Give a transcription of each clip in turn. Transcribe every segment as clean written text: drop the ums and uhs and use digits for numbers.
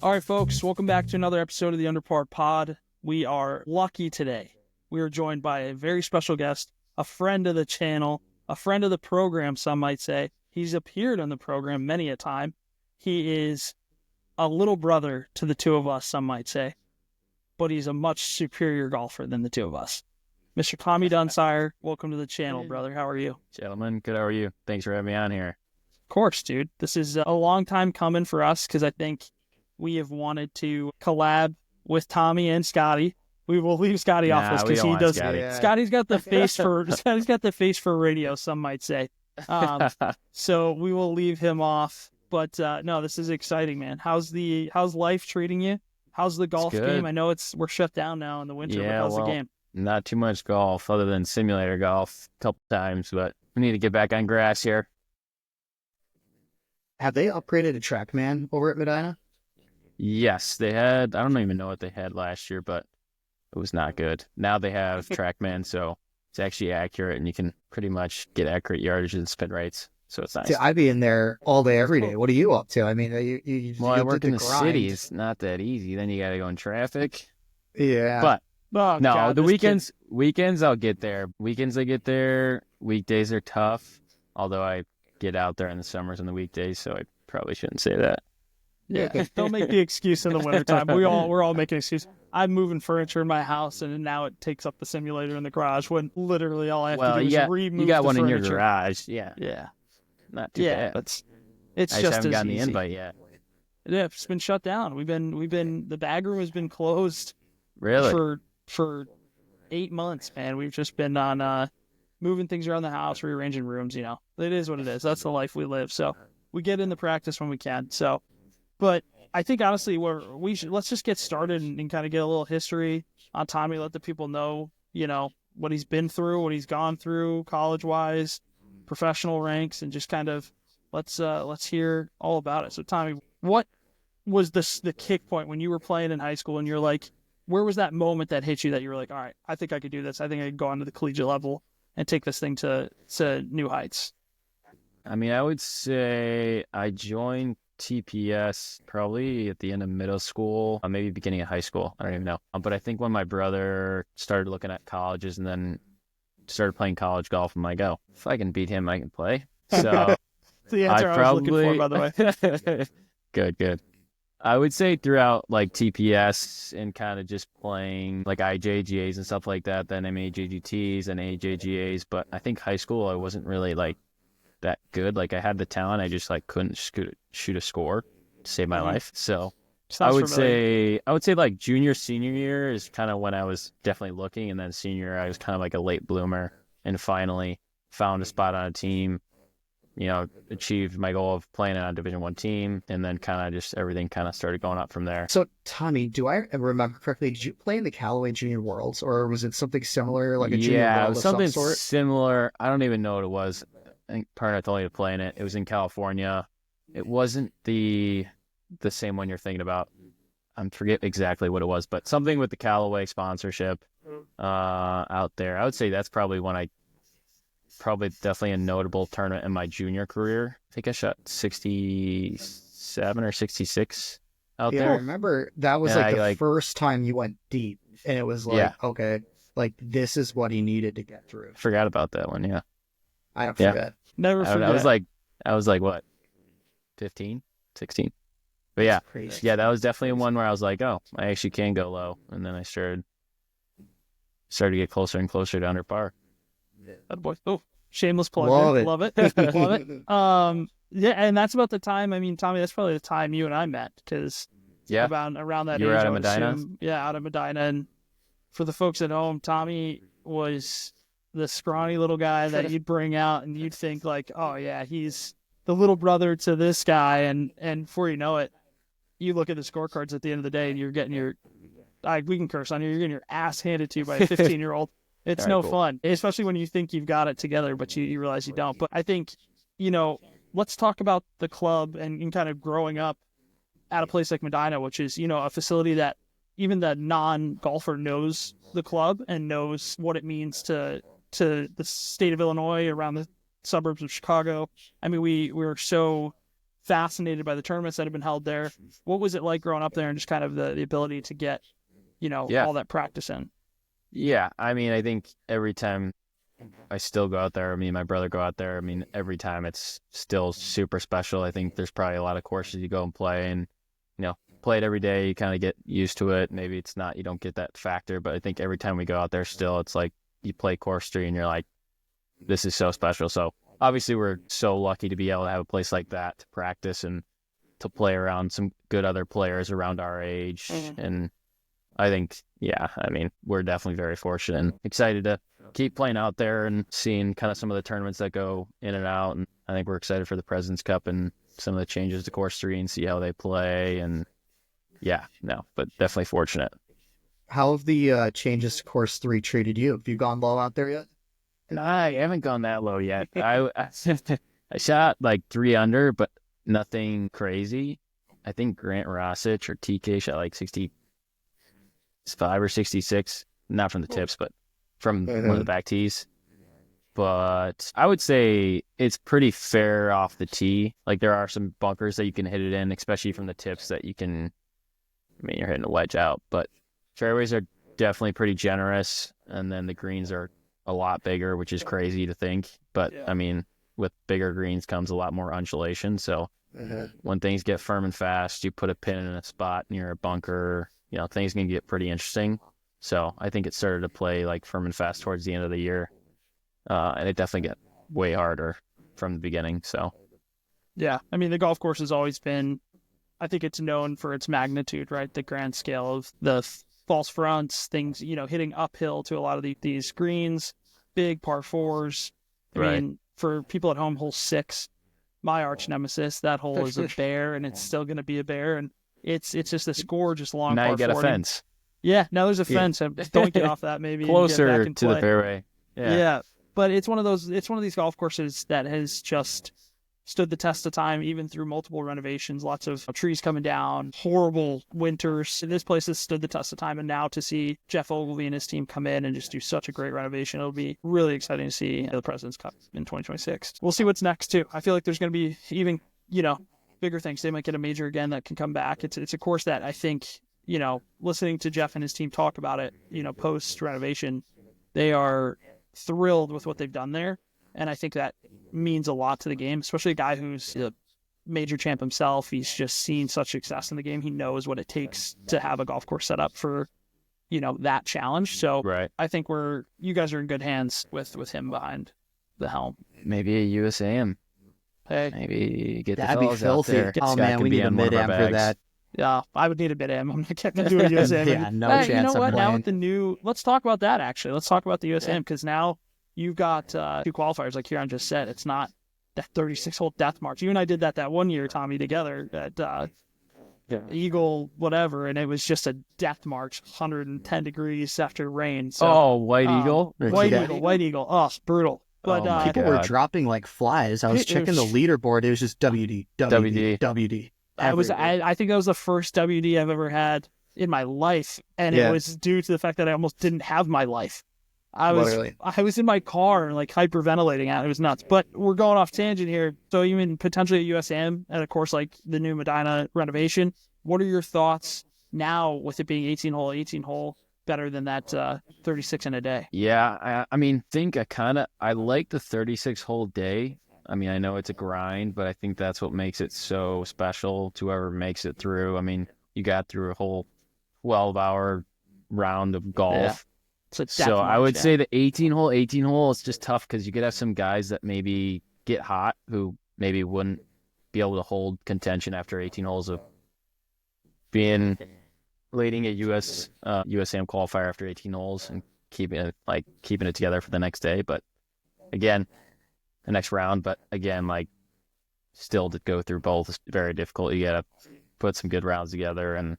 All right, folks, welcome back to another episode of the Undr Pod. We are lucky today. We are joined by a very special guest, a friend of the channel, a friend of the program, some might say. He's appeared on the program many a time. He is a little brother to the two of us, some might say, but he's a much superior golfer than the two of us. Mr. Tommy Dunsire, welcome to the channel, brother. How are you? Gentlemen, good. How are you? Thanks for having me on here. Of course, dude. This is a long time coming for us because I think we have wanted to collab with Tommy and Scotty. We will leave Scotty off this because he does. Scotty. Yeah. Scotty's got the face for Scotty's got the face for radio. Some might say. So we will leave him off. But no, this is exciting, man. How's life treating you? How's the golf game? I know we're shut down now in the winter. But how's the game? Not too much golf other than simulator golf a couple times, but we need to get back on grass here. Have they upgraded to TrackMan over at Medina? Yes, they had. I don't even know what they had last year, but it was not good. Now they have TrackMan, so it's actually accurate, and you can pretty much get accurate yardage and spin rates. So it's nice. See, I'd be in there all day, every day. What are you up to? I mean, you I work in the grind. city. It's not that easy. Then you got to go in traffic. Yeah. But Oh, no, God, the this weekends I'll get there. Weekends I get there. Weekdays are tough, although I get out there in the summers and the weekdays, so I probably shouldn't say that. Yeah, don't make the excuse in the wintertime. We're all making excuses. I'm moving furniture in my house, and now it takes up the simulator in the garage. When literally all I have to do is remove. You got the one furniture. in your garage, yeah. Yeah, Not too bad. It's I just just haven't as gotten easy. the invite yet. Yeah, it's been shut down. We've been the bag room has been closed Really? for 8 months, man. We've just been on moving things around the house, rearranging rooms. You know, it is what it is. That's the life we live. So we get into practice when we can. So, but I think honestly, let's just get started and kind of get a little history on Tommy. Let the people know, you know, what he's been through, what he's gone through, college wise, professional ranks, and just kind of let's hear all about it. So, Tommy, what was the kick point when you were playing in high school, and you're like, where was that moment that hit you that you were like, all right, I think I could do this. I think I could go on to the collegiate level and take this thing to new heights. I mean, I would say I joined TPS probably at the end of middle school, maybe beginning of high school. I don't even know. But I think when my brother started looking at colleges and then started playing college golf, I'm like, oh, if I can beat him, I can play. So the answer I was looking for, by the way. Good. I would say throughout like TPS and kind of just playing like IJGAs and stuff like that, then MAJGTs and AJGAs. But I think high school, I wasn't really like that good. Like I had the talent, I just like couldn't shoot a score to save my life. So Sounds I would familiar. say like junior, senior year is kind of when I was definitely looking, and then senior I was kind of like a late bloomer and finally found a spot on a team. You know, achieved my goal of playing on a Division I team, and then kind of just everything kind of started going up from there. So, Tommy, do I remember correctly? Did you play in the Callaway Junior Worlds, or was it something similar, like a Junior Yeah, it World was of something some sort? similar. I don't even know what it was. I think partner told me to play in it. It was in California. It wasn't the same one you're thinking about. I forget exactly what it was, but something with the Callaway sponsorship out there. I would say that's probably when I definitely a notable tournament in my junior career. I think I shot 67 or 66 out Yeah, I there. remember that was And like the first time you went deep, and it was like, okay, like this is what he needed to get through. Forgot about that one. Yeah. I don't Yeah. forget. Never forget. I was like what, 15, 16? But yeah, That's crazy. yeah, that was definitely one where I was like, oh, I actually can go low. And then I started to get closer and closer to under par. Boy. Oh, shameless plug. Love it. Love it. Love it. Yeah, and that's about the time. I mean, Tommy, that's probably the time you and I met, because around that You age, were out I of would Medina? assume, out of Medina. And for the folks at home, Tommy was the scrawny little guy that you'd bring out, and you'd think like, oh yeah, he's the little brother to this guy, and before you know it, you look at the scorecards at the end of the day, and you're getting we can curse on you. You're getting your ass handed to you by a 15-year-old. It's All right, no cool. fun, especially when you think you've got it together, but you realize you don't. But I think, you know, let's talk about the club and kind of growing up at a place like Medina, which is, you know, a facility that even the non-golfer knows the club and knows what it means to the state of Illinois, around the suburbs of Chicago. I mean, we're so fascinated by the tournaments that have been held there. What was it like growing up there and just kind of the ability to get, all that practice in? Yeah, I mean, I think every time I still go out there, me and my brother go out there, I mean, every time it's still super special. I think there's probably a lot of courses you go and play and, play it every day. You kind of get used to it. Maybe it's not, you don't get that factor, but I think every time we go out there still, it's like you play course 3 and you're like, this is so special. So obviously we're so lucky to be able to have a place like that to practice and to play around some good other players around our age. Mm-hmm. And I think, I mean, we're definitely very fortunate and excited to keep playing out there and seeing kind of some of the tournaments that go in and out. And I think we're excited for the President's Cup and some of the changes to course 3 and see how they play. And but definitely fortunate. How have the changes to course 3 treated you? Have you gone low out there yet? No, I haven't gone that low yet. I shot like 3 under, but nothing crazy. I think Grant Rosich or TK shot like 65 or 66, not from the tips, but from one of the back tees. But I would say it's pretty fair off the tee. Like there are some bunkers that you can hit it in, especially from the tips that you can, you're hitting a wedge out, but fairways are definitely pretty generous. And then the greens are a lot bigger, which is crazy to think. But I mean, with bigger greens comes a lot more undulation. So when things get firm and fast, you put a pin in a spot near a bunker, things can get pretty interesting. So I think it started to play like firm and fast towards the end of the year. And it definitely got way harder from the beginning. So, yeah, I mean, the golf course has always been, I think it's known for its magnitude, right? The grand scale of the false fronts, things, hitting uphill to a lot of these greens, big par 4s. I mean, for people at home, hole 6, my arch nemesis, that hole is a bear, and it's still going to be a bear. And it's just this gorgeous long now par you got 40. a fence. Yeah, now there's a fence. Don't get off that, maybe. Closer and to the fairway. Yeah. But it's one of these golf courses that has just stood the test of time, even through multiple renovations, lots of trees coming down, horrible winters. This place has stood the test of time. And now to see Jeff Ogilvy and his team come in and just do such a great renovation, it'll be really exciting to see the President's Cup in 2026. We'll see what's next too. I feel like there's going to be even, bigger things. They might get a major again that can come back. It's a course that I think, listening to Jeff and his team talk about it, post renovation, they are thrilled with what they've done there. And I think that means a lot to the game, especially a guy who's a major champ himself. He's just seen such success in the game. He knows what it takes to have a golf course set up for, that challenge. So I think you guys are in good hands with him behind the helm. Maybe a USAM. Hey, maybe get that'd the be fellas filthy. out there. Oh man, we need a mid-am for that. Yeah, I would need a mid-am. I'm not getting into a USAM. Yeah, no chance. You know what? I'm now playing. with let's talk about that actually. Let's talk about the USAM because now you've got 2 qualifiers, like Kieran just said. It's not that 36-hole death march. You and I did that one year, Tommy, together at Eagle, whatever, and it was just a death march, 110 degrees after rain. So, White Eagle? White Eagle. Oh, brutal. But people were dropping like flies. I was checking the leaderboard. It was just WD. I think that was the first WD I've ever had in my life, and it was due to the fact that I almost didn't have my life. I was in my car like hyperventilating out. It was nuts. But we're going off tangent here. So you mean potentially a USM at a course like the new Medina renovation? What are your thoughts now with it being 18 hole, better than that 36 in a day? Yeah, I mean, I like the 36-hole day. I mean, I know it's a grind, but I think that's what makes it so special to whoever makes it through. I mean, you got through a whole 12-hour round of golf. Yeah. So I would say the 18 hole is just tough because you could have some guys that maybe get hot who maybe wouldn't be able to hold contention after 18 holes of leading a USAM qualifier after 18 holes and keeping it together for the next day. But again, the next round. But again, still to go through both is very difficult. You got to put some good rounds together, and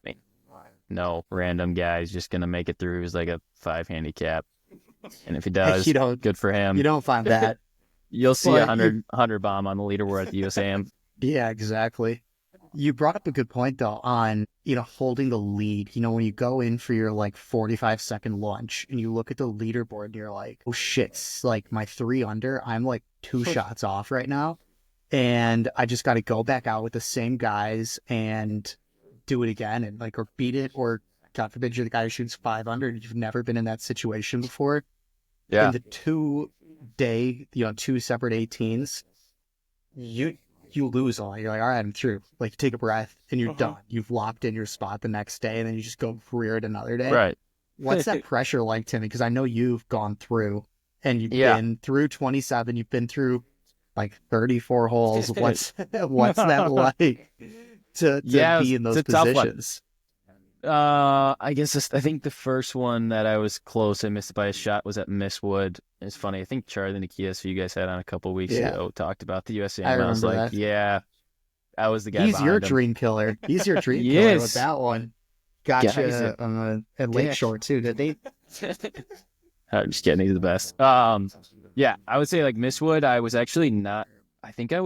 no random guy is just going to make it through. He's like a 5 handicap. And if he does, good for him. You don't find that. You'll see a 100 bomb on the leaderboard at the USAM. Yeah, exactly. You brought up a good point, though, on, holding the lead. When you go in for your, 45-second lunch and you look at the leaderboard and you're like, oh, shit, my 3 under, I'm, 2 shots off right now. and I just got to go back out with the same guys and do it again, and like, or beat it, or God forbid you're the guy who shoots 500 and you've never been in that situation before. In Yeah. the 2-day, two separate 18s, you lose all. You're like, all right, I'm through. Like, take a breath and you're done. You've locked in your spot the next day, and then you just go career it another day. Right. What's that pressure like, Timmy? Because I know you've gone through, and you've Yeah. been through 27. You've been through like 34 holes. What's that like to be in those it's a tough one. positions? I guess I think the first one that I was close, I missed it by a shot, was at Mistwood. It's funny. I think Charlie Nikias, who you guys had on a couple weeks ago, talked about the USAM. I was remember like, that. yeah, I was the guy. He's your behind him. dream killer. He's your dream He killer is. with that one. Yeah, Gotcha at Lakeshore too, did they? I'm just kidding. He's the best. Yeah, I would say like Mistwood. I was actually not. I think I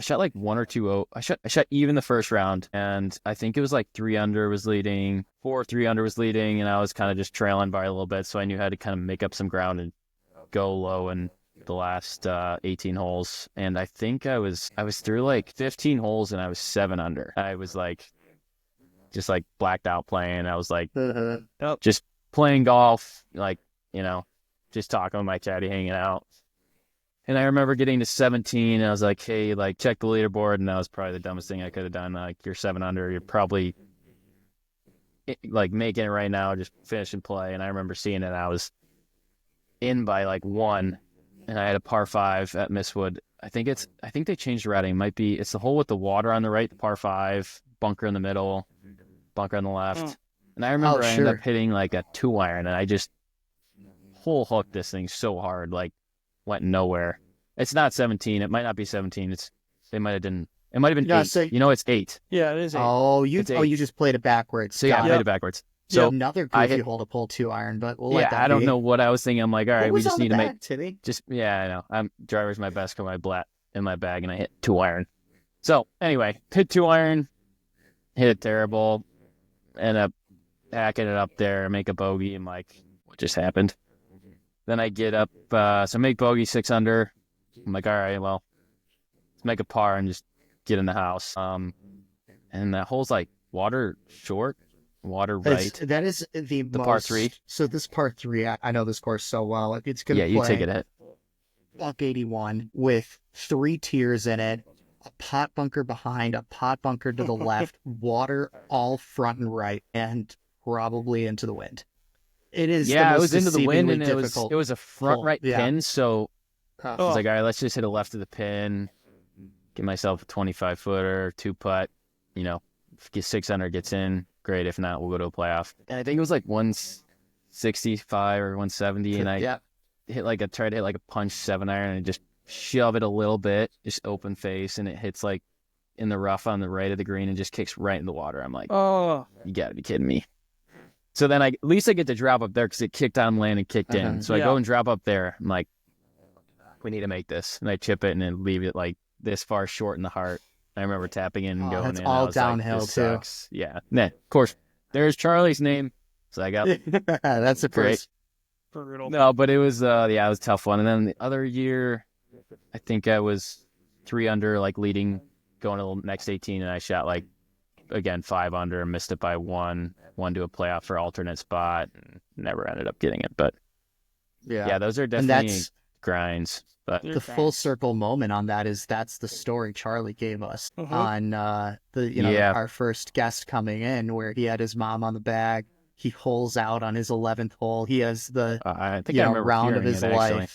shot like 1 or 2. I shot even the first round, and I think it was like 3 under was leading, 3 under was leading, and I was kind of just trailing by a little bit, so I knew how to kind of make up some ground and go low in the last 18 holes. And I think I was through like 15 holes, and I was 7 under. I was like just like blacked out playing. I was like just playing golf, like, just talking with my caddy, hanging out. And I remember getting to 17, and I was like, hey, like, check the leaderboard. And that was probably the dumbest thing I could have done. Like, you're 7 under. You're probably, like, making it right now. Just finish and play. And I remember seeing it. I was in by, like, 1. And I had a par 5 at Mistwood. I think they changed the routing. It's the hole with the water on the right, the par 5, bunker in the middle, bunker on the left. And I remember I ended up hitting, like, a 2-iron. And I just whole hooked this thing so hard. Like, went nowhere. It's not 17. It might not be 17. It might have been 8. So, it's 8. Yeah, it is 8. Oh, you just played it backwards. So yeah, I played it backwards. So another goofy hole to pull 2-iron, but we'll let that I don't be. know what I was thinking. I'm like, all right, we just need to make Timmy? I know. I'm driver's my best, got my blat in my bag, and I hit 2-iron. So anyway, hit 2-iron, hit it terrible, end up hacking it up there, make a bogey. I'm like, what just happened? Then I get up, so make bogey 6 under. I'm like, all right, well, let's make a par and just get in the house. And that hole's like water short, water right. That is the most, par 3. So this par 3, I know this course so well. It's going to play you take it at buck 81 with 3 tiers in it, a pot bunker behind, a pot bunker to the left, water all front and right, and probably into the wind. It is. Yeah, it was into the wind, and it was a front right pin. So I was like, all right, let's just hit a left of the pin, get myself a 25-footer, 2-putt. Get 6 under, gets in, great. If not, we'll go to a playoff. And I think it was like 165 or 170, and I tried to hit like a punch 7-iron and just shove it a little bit, just open face, and it hits like in the rough on the right of the green and just kicks right in the water. I'm like, oh, you gotta be kidding me. So then at least I get to drop up there because it kicked on land and kicked in. So I go and drop up there. I'm like, we need to make this. And I chip it and then leave it like this far short in the heart. I remember tapping in and going in. That's all downhill, like, too. Sucks. Yeah. Nah, of course, there's Charlie's name. So I got that's a great. Brutal. No, but it was, it was a tough one. And then the other year, I think I was 3 under, like leading, going to the next 18, and I shot like, again, 5 under, missed it by 1 to a playoff for alternate spot, and never ended up getting it. But yeah, those are definitely grinds. But the full circle moment on that is that's the story Charlie gave us on our first guest coming in, where he had his mom on the bag. He holes out on his 11th hole. He has the I think I remember round of his life. Actually.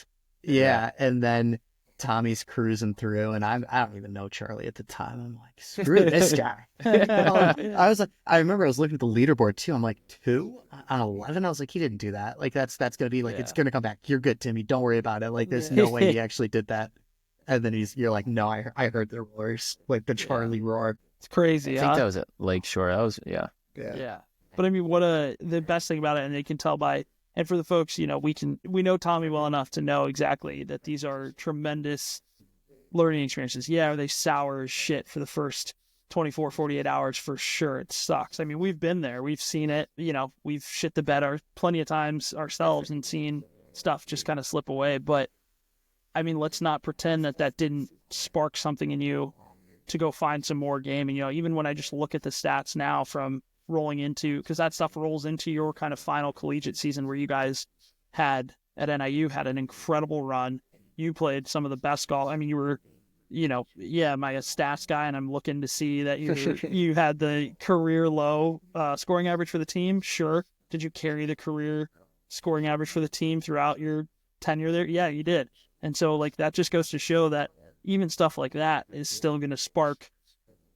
Yeah, and then Tommy's cruising through, and I don't even know Charlie at the time. I'm like, screw this guy. I remember I was looking at the leaderboard too. I'm like, 2 on 11. I was like, he didn't do that. Like that's gonna be like it's gonna come back. You're good, Timmy. Don't worry about it. Like there's no way he actually did that. And then you're like, no, I heard the roars, like the Charlie roar. It's crazy. I think that was at Lakeshore. That was yeah. But I mean, the best thing about it, and they can tell by. And for the folks, we know Tommy well enough to know exactly that these are tremendous learning experiences. Yeah, are they sour as shit for the first 24, 48 hours? For sure, it sucks. I mean, we've been there. We've seen it. We've shit the bed plenty of times ourselves and seen stuff just kind of slip away. But I mean, let's not pretend that didn't spark something in you to go find some more game. And, even when I just look at the stats now from rolling into, because that stuff rolls into your kind of final collegiate season where you guys had at NIU had an incredible run. You played some of the best golf. I mean, you were, am I a stats guy? And I'm looking to see that you had the career low scoring average for the team. Sure. Did you carry the career scoring average for the team throughout your tenure there? Yeah, you did. And so like that just goes to show that even stuff like that is still going to spark.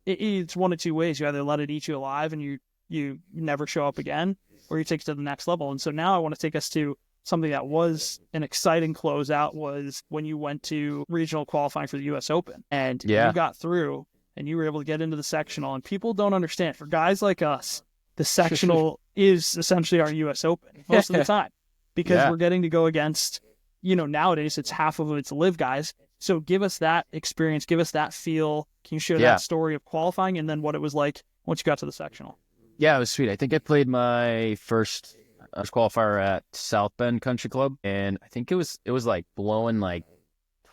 It's one of two ways. You either let it eat you alive and you never show up again, or you take it to the next level. And so now I want to take us to something that was an exciting closeout was when you went to regional qualifying for the U.S. Open. And you got through and you were able to get into the sectional. And people don't understand. For guys like us, the sectional is essentially our U.S. Open most of the time because we're getting to go against, nowadays it's half of it's live guys. So give us that experience, give us that feel. Can you share that story of qualifying and then what it was like once you got to the sectional? Yeah, it was sweet. I think I played my first qualifier at South Bend Country Club, and I think it was like blowing like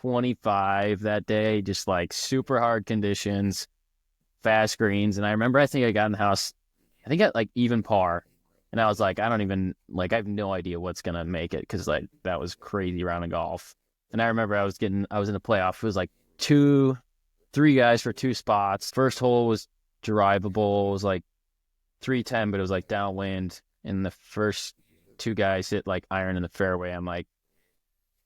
25 that day, just like super hard conditions, fast greens. And I remember I think I got in the house, I think at like even par, and I was like, I have no idea what's gonna make it because like that was crazy round of golf. And I remember I was in the playoff. It was like 3 guys for 2 spots. First hole was drivable. It was like 310, but it was like downwind. And the first 2 guys hit like iron in the fairway. I'm like,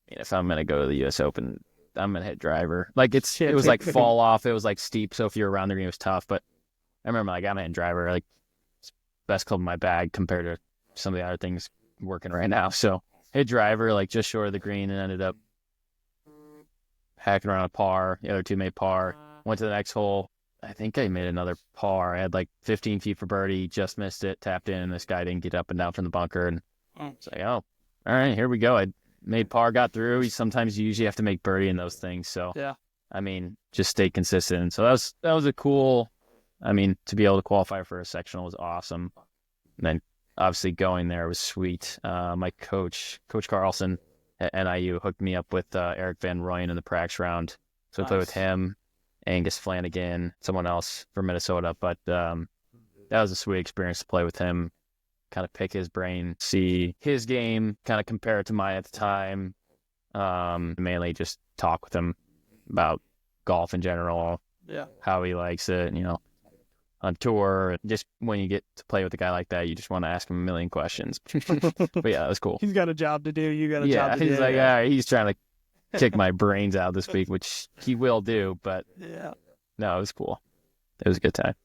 if I'm going to go to the U.S. Open, I'm going to hit driver. Like it was like fall off. It was like steep. So if you're around the green, it was tough. But I remember like I'm hitting driver, like best club in my bag compared to some of the other things working right now. So hit driver, like just short of the green and ended up hacking around a par. The other 2 made par. Went to the next hole. I think I made another par. I had like 15 feet for birdie, just missed it, tapped in, and this guy didn't get up and down from the bunker. And it's like, oh, all right, here we go. I made par, got through. Sometimes you usually have to make birdie in those things. So, I mean, just stay consistent. So that was a cool, to be able to qualify for a sectional was awesome. And then obviously going there was sweet. My Coach Carlson at NIU hooked me up with Eric Van Rooyen in the practice round. So I played with him, Angus Flanagan, someone else from Minnesota. But that was a sweet experience to play with him, kind of pick his brain, see his game, kind of compare it to mine at the time. Mainly just talk with him about golf in general, how he likes it, on tour. Just when you get to play with a guy like that, you just want to ask him a million questions. But yeah, that was cool. He's got a job to do. You got a job to do. He's like, all right, he's trying to kick my brains out this week, which he will do. But no, it was cool. It was a good time.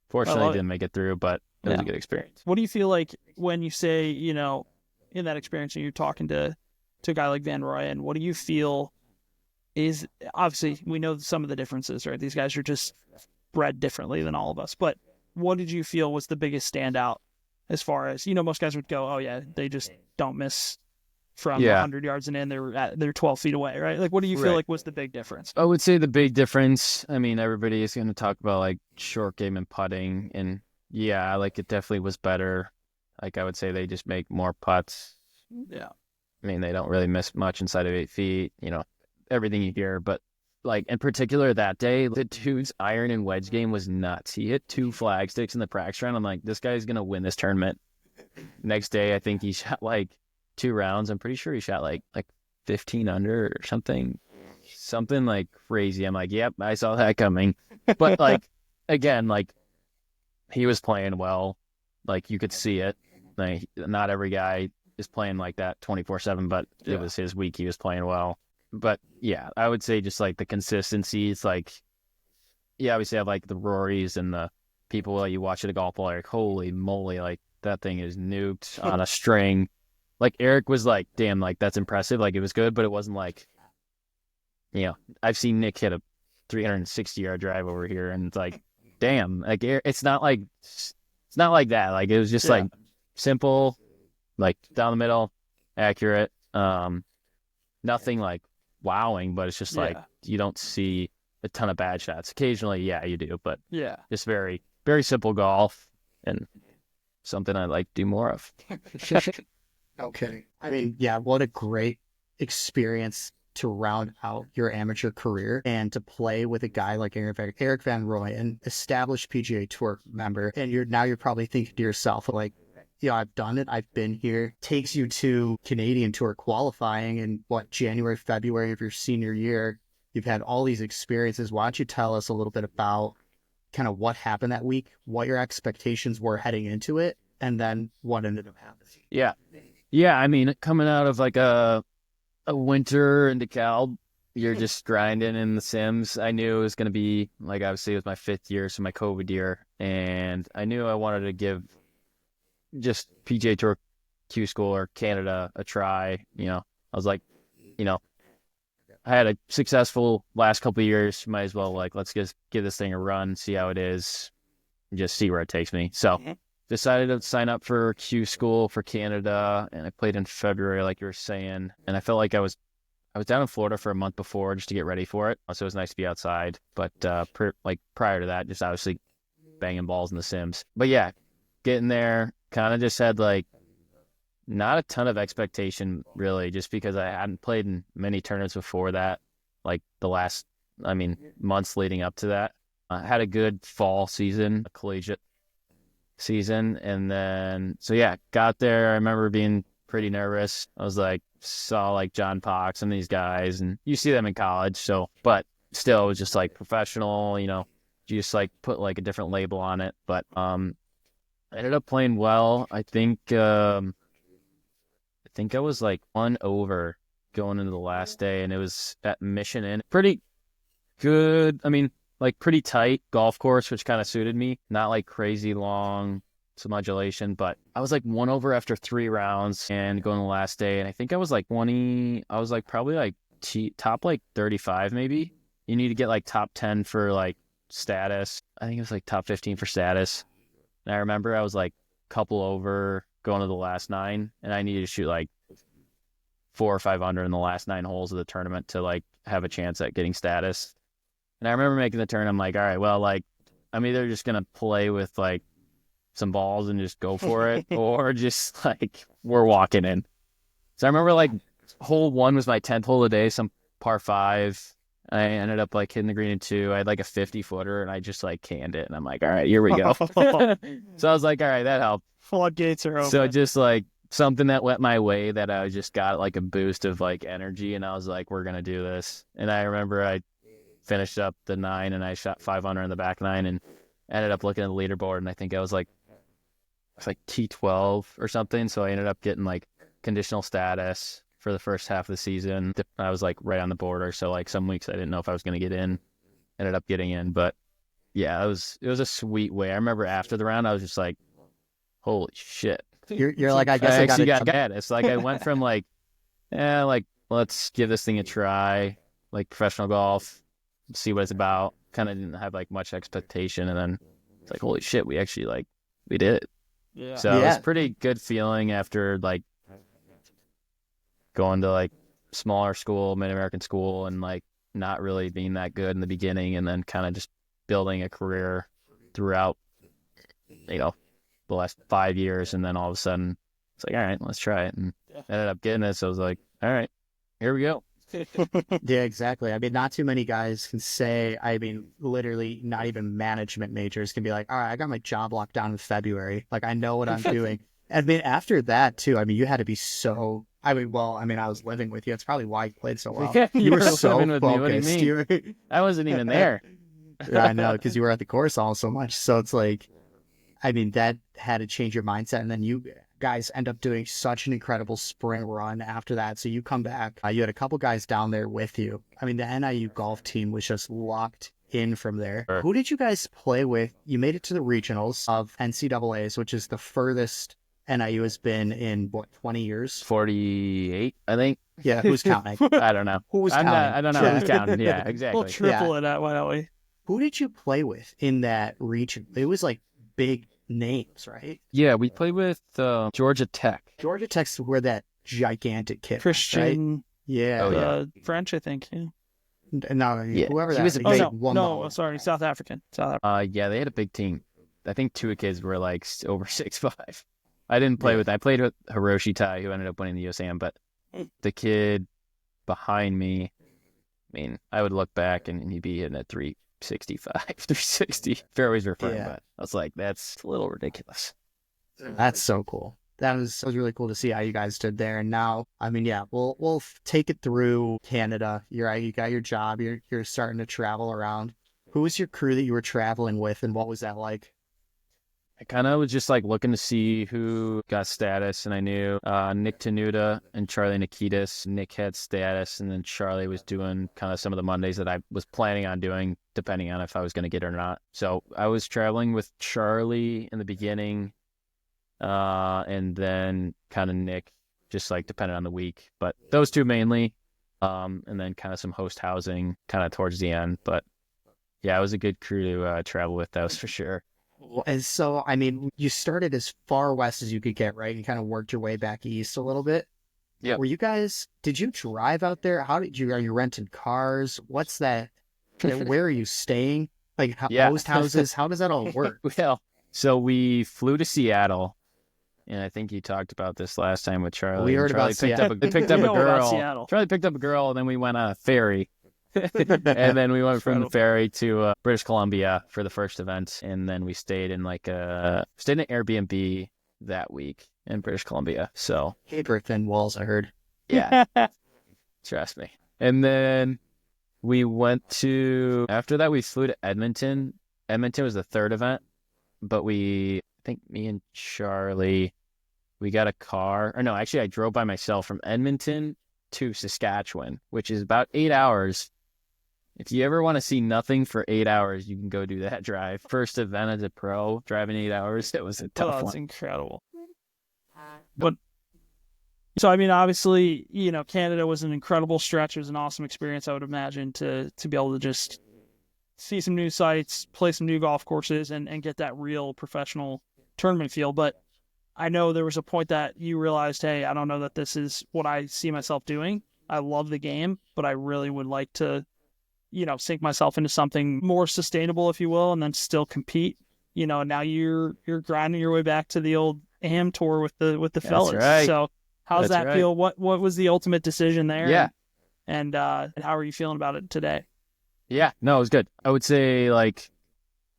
Fortunately, didn't make it through, but it was a good experience. What do you feel like when you say, in that experience and you're talking to a guy like Van Rooyen, what do you feel is, obviously, we know some of the differences, right? These guys are just bred differently than all of us. But what did you feel was the biggest standout as far as, most guys would go, oh, yeah, they just don't miss from 100 yards and in. They're 12 feet away, right? Like, what do you feel like was the big difference? I would say the big difference, everybody is going to talk about, like, short game and putting. And, it definitely was better. Like, I would say they just make more putts. Yeah. They don't really miss much inside of 8 feet, everything you hear. But, like, in particular that day, the dude's iron and wedge game was nuts. He hit 2 flag sticks in the practice round. I'm like, this guy's going to win this tournament. Next day, I think he shot, like, 2 rounds. I'm pretty sure he shot, like 15 under or something like crazy. I'm like, yep, I saw that coming. But, like, again, like, he was playing well. Like, you could see it. Like, not every guy is playing like that 24/7, but it was his week. He was playing well. But I would say just like the consistency. It's like, obviously I have like the Rorys and the people that you watch at a golf ball, like, holy moly, like that thing is nuked on a string. Like Eric was like, damn, like that's impressive. Like it was good, but it wasn't like, I've seen Nick hit a 360-yard drive over here, and it's like, damn, like it's not like that. Like it was just like simple, like down the middle, accurate. Nothing like wowing, but it's just like you don't see a ton of bad shots. Occasionally, you do, but just very, very simple golf and something I like to do more of. Okay. What a great experience to round out your amateur career and to play with a guy like Eric Van Roy, an established PGA Tour member, and you're probably thinking to yourself like, I've done it. I've been here. Takes you to Canadian Tour qualifying in January, February of your senior year. You've had all these experiences. Why don't you tell us a little bit about kind of what happened that week, what your expectations were heading into it, and then what ended up happening? Yeah. I mean, coming out of like a winter in DeKalb, you're just grinding in the sims. I knew it was going to be like, obviously it was my 5th year, so my COVID year, and I knew I wanted to give just PGA Tour Q School or Canada a try. I was like, I had a successful last couple of years. Might as well, like, let's just give this thing a run, see how it is, and just see where it takes me. So decided to sign up for Q School for Canada, and I played in February, like you were saying. And I felt like I was down in Florida for a month before just to get ready for it. So it was nice to be outside. But prior to that, just obviously banging balls in the Sims. But yeah, getting there, kind of just had like not a ton of expectation really, just because I hadn't played in many tournaments before that, like the last, months leading up to that. I had a good fall season, a collegiate season. And then, so yeah, got there. I remember being pretty nervous. I was like, saw like John Pox and these guys, and you see them in college. So, but still, it was just like professional, you just like put like a different label on it. But, I ended up playing well. I think I was like 1 over going into the last day, and it was at Mission Inn. Pretty good. Like pretty tight golf course, which kind of suited me. Not like crazy long modulation, but I was like 1 over after 3 rounds and going the last day. And I think I was like 20. I was like probably like top like 35 maybe. You need to get like top 10 for like status. I think it was like top 15 for status. And I remember I was like couple over going to the last 9, and I needed to shoot like 4 or 5 under in the last 9 holes of the tournament to like have a chance at getting status. And I remember making the turn. I'm like, all right, well, like I'm either just going to play with like some balls and just go for it, or just like we're walking in. So I remember like hole 1 was my 10th hole of the day, some par 5. I ended up like hitting the green in 2. I had like a 50-footer, and I just like canned it. And I'm like, all right, here we go. So I was like, all right, that helped. Floodgates are open. So just like something that went my way, that I just got like a boost of like energy, and I was like, we're going to do this. And I remember I finished up the 9, and I shot 5 under in the back 9, and ended up looking at the leaderboard, and I think I was like T12 or something. So I ended up getting like conditional status for the first half of the season. I was like right on the border. So like some weeks I didn't know if I was going to get in, ended up getting in. But yeah, it was a sweet way. I remember after the round, I was just like, holy shit. You're like, I guess I I actually got got it. It's like I went from like, like let's give this thing a try, like professional golf, see what it's about. Kind of didn't have like much expectation. And then it's like, holy shit, we actually like, we did it. Yeah. So it was pretty good feeling after like going to like smaller school, mid-American school, and like not really being that good in the beginning, and then kind of just building a career throughout, the last 5 years. And then all of a sudden it's like, all right, let's try it. And ended up getting it. So I was like, all right, here we go. Yeah, exactly. Not too many guys can say, literally not even management majors can be like, all right, I got my job locked down in February. Like, I know what I'm doing. After that too, you had to be so, I was living with you. It's probably why you played so well. You were so living with me. What do you focused. mean? I wasn't even there. Yeah, I know, because you were at the course all so much. So it's like, that had to change your mindset. And then you guys end up doing such an incredible spring run after that. So you come back, you had a couple guys down there with you. The NIU golf team was just locked in from there. Sure. Who did you guys play with? You made it to the regionals of NCAAs, which is the furthest NIU has been in 20 years? 48, I think. Yeah, who's counting? I don't know. Who's counting? I don't know who's counting. Yeah, exactly. We'll triple it at, why don't we? Who did you play with in that region? It was like big names, right? Yeah, we played with Georgia Tech. Georgia Tech's where that gigantic kid, Christian. right? Yeah. Oh, yeah. French, I think. Yeah. No, Yeah. whoever He that was a is, big- they Oh, won no, the- sorry, South African. South African. Yeah, they had a big team. I think 2 kids were like over 6'5". I didn't play with. I played with Hiroshi Tai, who ended up winning the USAM, but the kid behind me, I mean, I would look back and he'd be hitting at 365, 360. Fairways were firm, Yeah. but I was like, that's a little ridiculous. That's so cool. That was really cool to see how you guys did there. And now, I mean, yeah, we'll take it through Canada. You got your job. You're starting to travel around. Who was your crew that you were traveling with, and what was that like? I kind of was just like looking to see who got status, and I knew Nick Tenuta and Charlie Nikitas. Nick had status, and then Charlie was doing kind of some of the Mondays that I was planning on doing, depending on if I was going to get it or not. So I was traveling with Charlie in the beginning, and then kind of Nick, just like depending on the week. But those two mainly, and then kind of some host housing kind of towards the end. But yeah, it was a good crew to travel with, that was for sure. And so, I mean, you started as far west as you could get, right? You kind of worked your way back east a little bit. Yeah. Did you drive out there? Are you renting cars? What's that? Where are you staying? Like host houses? How does that all work? Well, so we flew to Seattle, and I think you talked about this last time with Charlie. We heard Charlie about Seattle. They picked up We a know about girl. Seattle. Charlie picked up a girl, and then we went on a ferry. And then we went from the ferry to British Columbia for the first event, and then we stayed in an Airbnb that week in British Columbia. So Paper thin walls, I heard. yeah, trust me. And then we after that we flew to Edmonton. Edmonton was the third event, but I think me and Charlie, we got a car. Or no, actually I drove by myself from Edmonton to Saskatchewan, which is about 8 hours. If you ever want to see nothing for 8 hours, you can go do that drive. First event as a pro, driving 8 hours. It was a tough That's one. incredible. But so I mean, obviously, Canada was an incredible stretch. It was an awesome experience, I would imagine, to be able to just see some new sites, play some new golf courses, and get that real professional tournament feel. But I know there was a point that you realized, hey, I don't know that this is what I see myself doing. I love the game, but I really would like to, sink myself into something more sustainable, if you will, and then still compete. Now you're grinding your way back to the old AM tour with the fellas. Right. So how's That's that right. feel? What was the ultimate decision there? Yeah. And how are you feeling about it today? Yeah, no, it was good. I would say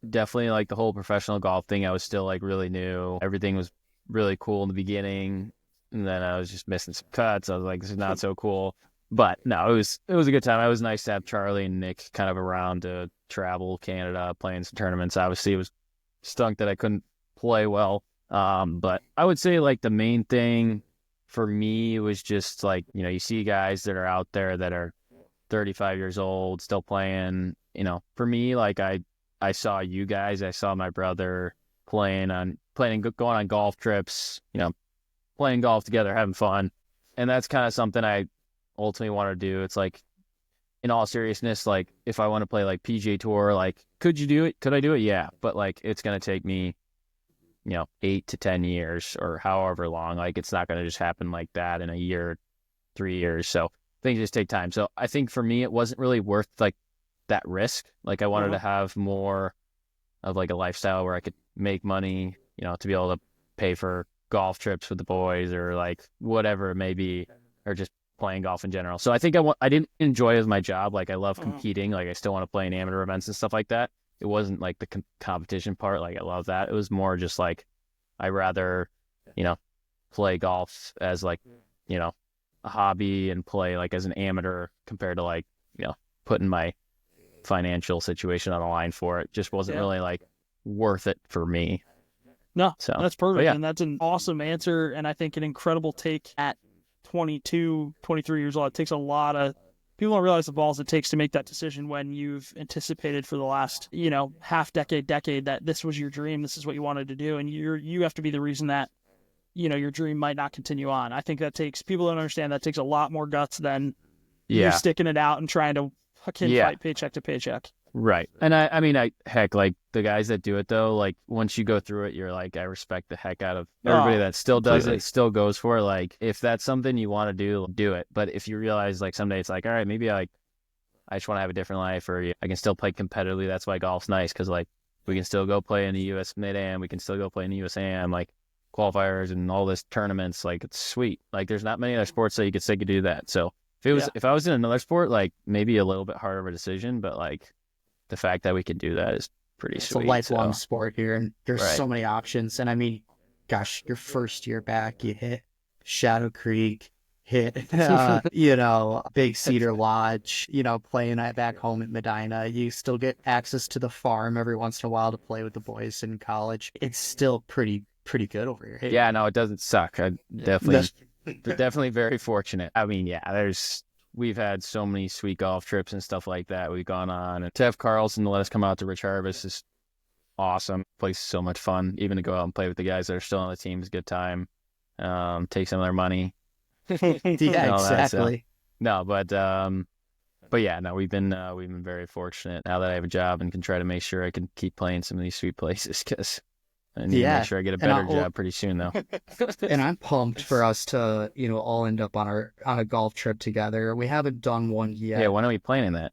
definitely the whole professional golf thing, I was still really new. Everything was really cool in the beginning, and then I was just missing some cuts. I was like, this is not so cool. But no, it was a good time. It was nice to have Charlie and Nick kind of around to travel Canada, playing some tournaments. Obviously, it was stunk that I couldn't play well. But I would say the main thing for me was just you see guys that are out there that are 35 years old, still playing. For me, I saw you guys, I saw my brother going on golf trips, playing golf together, having fun. And that's kind of something I ultimately want to do. It's in all seriousness, if I want to play PGA Tour, could you do it? Could I do it? Yeah. But it's going to take me, 8 to 10 years or however long. It's not going to just happen like that in a year, 3 years. So things just take time. So I think for me, it wasn't really worth that risk. I wanted to have more of a lifestyle where I could make money, to be able to pay for golf trips with the boys or whatever it may be, or just playing golf in general. So I think I didn't enjoy it as my job. I love competing. I still want to play in amateur events and stuff like that. It wasn't the competition part. I love that. It was more just I rather, play golf as a hobby and play as an amateur compared to putting my financial situation on the line for it. Just wasn't really worth it for me. No, So that's perfect. yeah. And that's an awesome answer. And I think an incredible take at 22, 23 years old. It takes a lot of people don't realize the balls it takes to make that decision when you've anticipated for the last, half decade that this was your dream. This is what you wanted to do. And you have to be the reason that, your dream might not continue on. I think people don't understand that takes a lot more guts than you sticking it out and trying to fucking fight paycheck to paycheck. Right. And I mean, heck, the guys that do it though, once you go through it, you're I respect the heck out of everybody that still does it, still goes for it. If that's something you want to do it. But if you realize someday it's all right, maybe I just want to have a different life, or I can still play competitively. That's why golf's nice. Cause we can still go play in the US Mid-Am. We can still go play in the US Am, qualifiers and all this tournaments. It's sweet. There's not many other sports that you could say could do that. So If I was in another sport, like maybe a little bit harder of a decision, but like the fact that we can do that is pretty It's sweet. a lifelong So, sport here, and there's Right. so many options. And I mean, gosh, your first year back, you hit Shadow Creek, hit Big Cedar Lodge, playing back home at Medina. You still get access to the farm every once in a while to play with the boys in college. It's still pretty good over here. Hey, yeah, no, it doesn't suck. I definitely, no- they're definitely very fortunate. I mean, yeah, we've had so many sweet golf trips and stuff like that we've gone on. And to have Carlson to let us come out to Rich Harvest is awesome. Place is so much fun. Even to go out and play with the guys that are still on the team is a good time. Take some of their money. Yeah, all that, so. exactly. No, but yeah, no, we've been very fortunate now that I have a job and can try to make sure I can keep playing some of these sweet places because I need to Yeah, make sure I get a and better I'll- job pretty soon though. And I'm pumped for us to, all end up on a golf trip together. We haven't done one yet. Yeah, when are we planning that?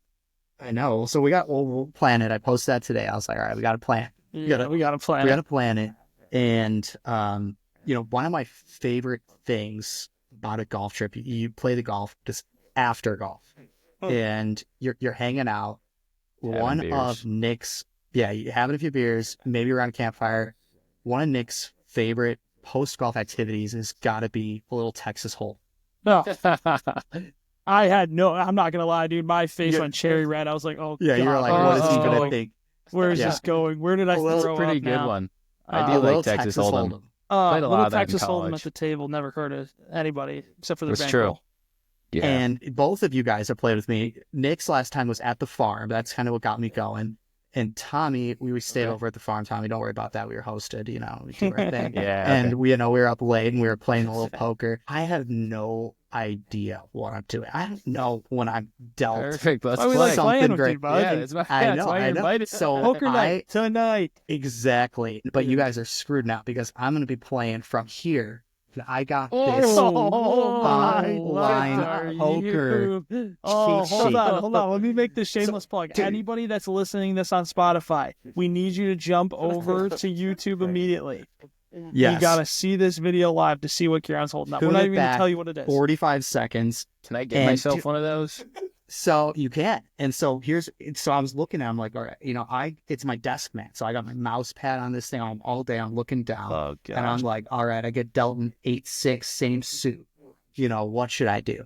I know. So we'll plan it. I posted that today. I was like, all right, we got to plan. Yeah, we got to plan We it. got to plan it. And one of my favorite things about a golf trip, you play the golf just after golf, and you're hanging out. Having One beers. of Nick's, you're having a few beers, maybe around a campfire. One of Nick's favorite post golf activities has got to be a little Texas hole. No, I'm not going to lie, dude. My face Yeah. went cherry red. I was like, oh, Yeah, God, you're like, what is he going? gonna think? Where is Yeah. this going? Where did I Well, throw Pretty up good now? one. A I A do little like Texas Hold'em. Played a lot Little of that in Texas Hold'em college. at the table never hurt anybody except for the That's bankroll. true. Yeah. And both of you guys have played with me. Nick's last time was at the farm. That's kind of what got me going. And Tommy, we stayed Okay. over at the farm. Tommy, don't worry about that. We were hosted, we do our thing. Yeah. And okay. we were up late and we were playing a little poker. I have no idea what I'm doing. I don't know when I'm dealt. Perfect. Let's Why we play. like Something playing with great. you, bud? Yeah, that's why, I that's know, why I you're know. invited. So Poker I night tonight. exactly. But you guys are screwed now because I'm going to be playing from here. And I got this. Oh, online are poker you? Oh, cheat hold sheet. on. Let me make this shameless plug. dude. Anybody that's listening this on Spotify, we need you to jump over to YouTube immediately. Yes. You gotta see this video live to see what Kieran's holding up. We're Tune not it even gonna back tell you what it is. 45 seconds. Can I get And myself one of those? So you can. And so I was looking at, I'm like, all right, it's my desk mat. So I got my mouse pad on this thing all day. I'm looking down. Oh And I'm god. like, all right, I get dealt an 8-6, same suit. What should I do?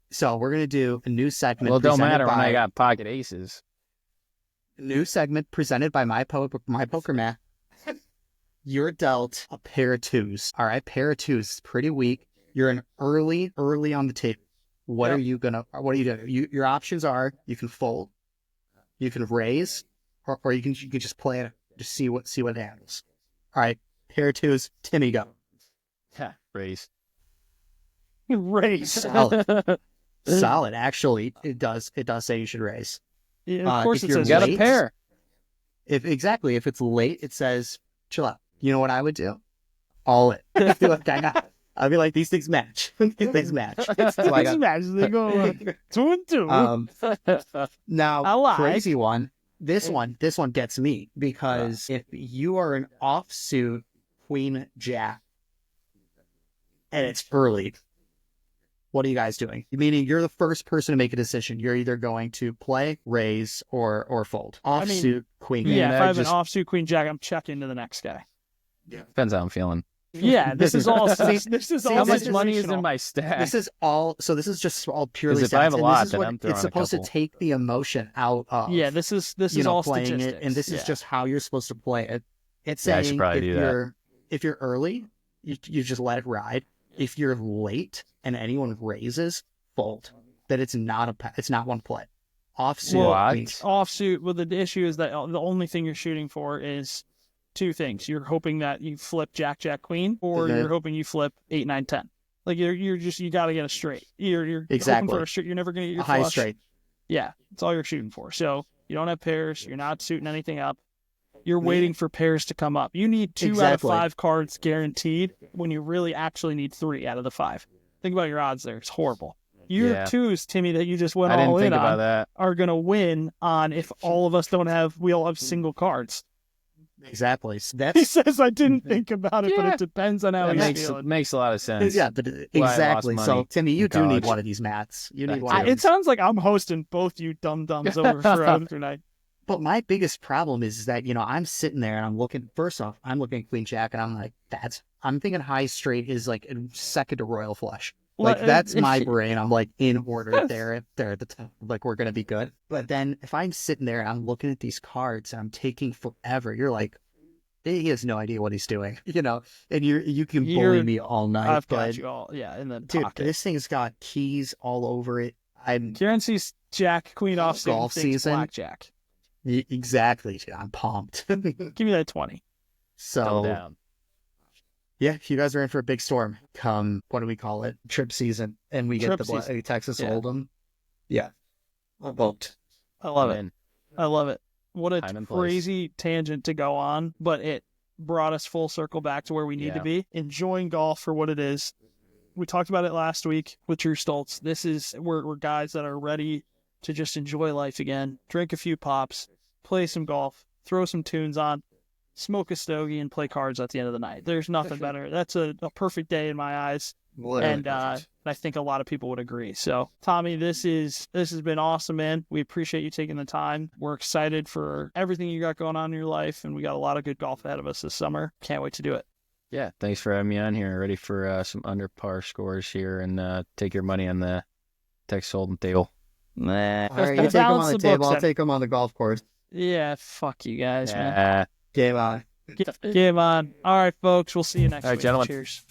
So we're going to do a new segment. Well, it don't presented matter when by- I got pocket aces. New segment presented by my poker mat. You're dealt a pair of twos. All right, pair of twos. It's pretty weak. You're an early on the table. What are you doing? Your options are you can fold, you can raise, or you can just play it to see what happens. All right, pair of twos. Timmy, go. Raise. Race. Solid. Actually, it does say you should raise. Yeah, of course if it you're says You got a late- pair. If it's late, it says chill out. You know what I would do? All in. I'd be like, these things match. These things match. So I got- They go 2 and 2. Now, I like. crazy one. This one gets me because if you are an offsuit queen jack and it's early, what are you guys doing? Meaning you're the first person to make a decision. You're either going to play, raise, or fold. I mean, Offsuit queen. Yeah, jack. if I have just- an offsuit queen jack, I'm checking to the next guy. Depends how I'm feeling. Yeah, this is all. This is all. How this much money is situational. in my stack? This is all. So this is just all purely. 'Cause if I have a stats, and lot, this is then what I'm throwing it's a supposed couple. to take the emotion out of. Yeah, this is all playing statistics. it, and this is Yeah. just how you're supposed to play it. It's Yeah, I should saying probably do that. if you're early, you just let it ride. If you're late and anyone raises, fold. That it's not one play. Offsuit. What? means- offsuit. Well, the issue is that the only thing you're shooting for is two things. You're hoping that you flip Jack, Queen, or Mhm. you're hoping you flip 8, 9, 10. Like you got to get a straight. You're Exactly. hoping for a straight. You're never gonna get a your high flush. straight. Yeah, that's all you're shooting for. So you don't have pairs. You're not suiting anything up. You're waiting for pairs to come up. You need 2 out of Exactly. 5 cards guaranteed when you really actually need 3 out of the 5. Think about your odds there. It's horrible. Your Yeah. twos, Timmy, that you just went I didn't all in think about on, that. are going to win on if all of us we all have single cards. Exactly. So He that's says I didn't think about it, but Yeah. it depends on how That he's feeling. makes a lot of sense. yeah, but Why I lost exactly. So money Timmy, you in do need college. one of these mats. You need That one of too. It these. sounds like I'm hosting both you dum-dums over for Undr night. But my biggest problem is that, I'm sitting there and I'm looking, first off, I'm looking at Queen Jack and I'm like, I'm thinking high straight is like second to Royal Flush. Like, Well, that's my brain. I'm like, in order there at the top. Like, we're going to be good. But then if I'm sitting there and I'm looking at these cards and I'm taking forever, you're like, he has no idea what he's doing, and you can bully You're- me all night. I've but, got you all, in the dude, pocket. this thing's got keys all over it. Kieran sees Jack Queen off Golf season. blackjack. Exactly. Dude, I'm pumped. Give me that 20. So, Double down. yeah, you guys are in for a big storm come, what do we call it? Trip season. And we get Trip the season. Texas Yeah. Hold'em. Yeah. I'm pumped. I love I'm it. in. I love it. What a Time and place. crazy tangent to go on, but it brought us full circle back to where we need to Yeah. be. Enjoying golf for what it is. We talked about it last week with Drew Stoltz. We're guys that are ready to just enjoy life again, drink a few pops, play some golf, throw some tunes on, smoke a stogie, and play cards at the end of the night. There's nothing better. That's a perfect day in my eyes. And I think a lot of people would agree. So, Tommy, this has been awesome, man. We appreciate you taking the time. We're excited for everything you got going on in your life, and we got a lot of good golf ahead of us this summer. Can't wait to do it. Yeah, thanks for having me on here. Ready for some under par scores here and take your money on the Texas Hold'em table. Nah. All right, you take them Balance on the the table. books I'll then. take them on the golf course. Yeah, fuck you guys, man. Yeah. Game on. Game on. All right, folks. We'll see you next All right, week. gentlemen. Cheers.